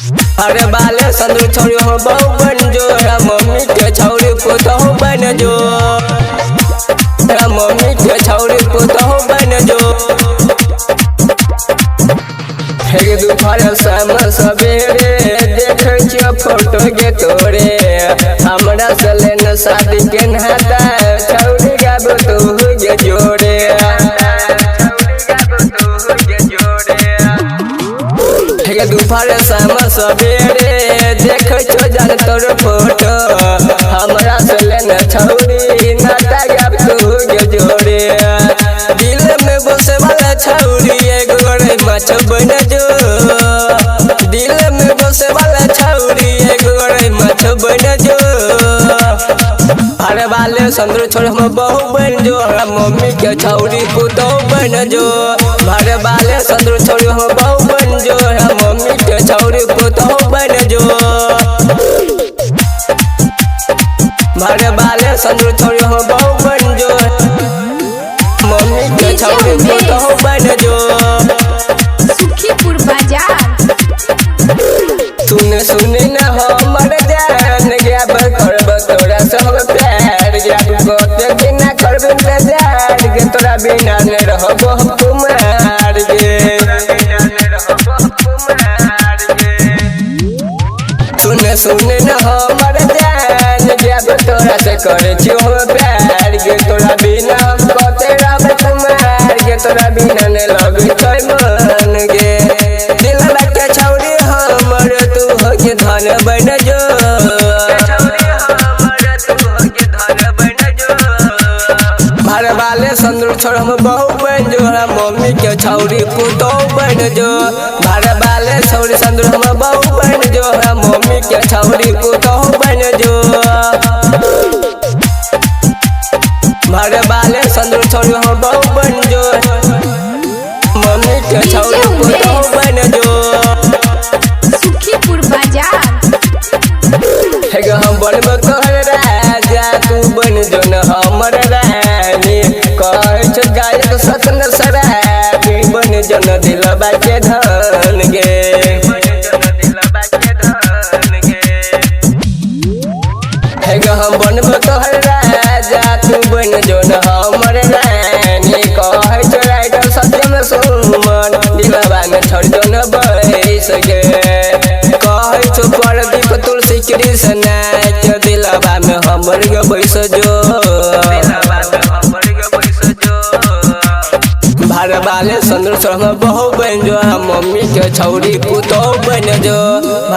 अरे बाले संदूर छोड़ी हो बहु बन जो मम्मी के छौरी पुतहु बन जो मम्मी के छौरी पुतहु बन जो दोपहर शाम सवेरे देखे छियो फोटो के तोरे हमरा से लेन शादी के नाता छौरी गाबो तू के जोड़े दोपहर शाम सवेरे देखे छो जान तोर फोटो हमरा से लेन छौरी नाता गाबो तू के जोड़े दिल में बसे वाला छौरी एगो मछ बन जो दिल में बसे वाला छौरी एगो मछ बन जो अरे वाले संदूर छोड़ हम बहु बन जो मम्मी के छौरी पुतहु बन जो अरे वाले संदूर छोड़ हम बहु बन जो मम्मी के छौरी पुतहु बन जो अरे वाले संदूर छोड़ हम बहु बन जो मम्मी के छौरी पुतहु बन जो सुने न हमर जान गब करब तोरा सब प्यार गब गोते बिना करब इंतजार गे तोरा बिना न रहबो कुमार गे सुने न हमर जान गब तोरा से करे छियो प्यार गे तोरा बिना हम कते रहब कुमार गे तोरा बिना न लगै छै मन गे दिलवा के छौरी हमर तू हो के धन बन जो घर वाले संदूर छोड़ हम बहु बन जो मम्मी के छौरी पुतहु बन जो घर वाले छौरी संदूर हम बहु बन जो मम्मी के छौरी पुतहु बन जो घर वाले संदूर छोड़ हम बहु बन जो मम्मी के छौरी पुतहु बन जो हम बनब तोहर राजा तू बन जो न हमर रानी कहै छ गायक सतन सराबी बन जो न दिलबा के धन गे हम बनब तोहर राजा तू बन जो न हमर रानी कहै छ राइटर सत्यम सुमन दिलबा में छोड़ जो न बैस गे कहै छ प्रदीप तुलसी कृष्ण दिलबा में हमर गे बैस जो घर वाले संदूर छोड़ हम बहु बन जो मम्मी के छौरी पुतहु बन जो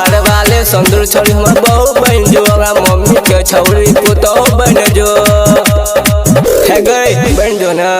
घर वाले संदूर छोड़ हम बहु बन जो मम्मी के छौरी पुतहु बन जो है गई बन जो ना।